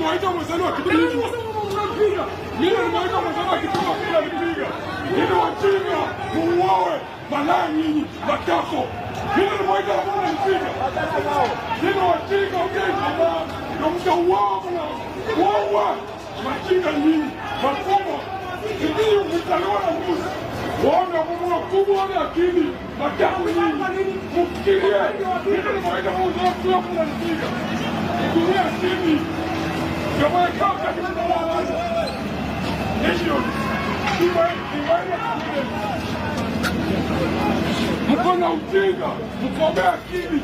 nimewaita mwenzenu akipiga. Mimi nimewaita mwenzenu akipiga. Nini wajinga muuawe malaya nyinyi matako. Mimi nimewaita akipiga. Nini wajinga ugeni ndio mtauawa wao. Majinga nyinyi mafumo. Sijui mtaliwa na mbuzi. Wana mumwa kubwa wana akili. Matako nyinyi. Mfikirie. Mimi nimewaita mwenzenu akipiga. Dunia sini. Kama kaka kimtawala. Ndio. Mko na ujinga, mko akili.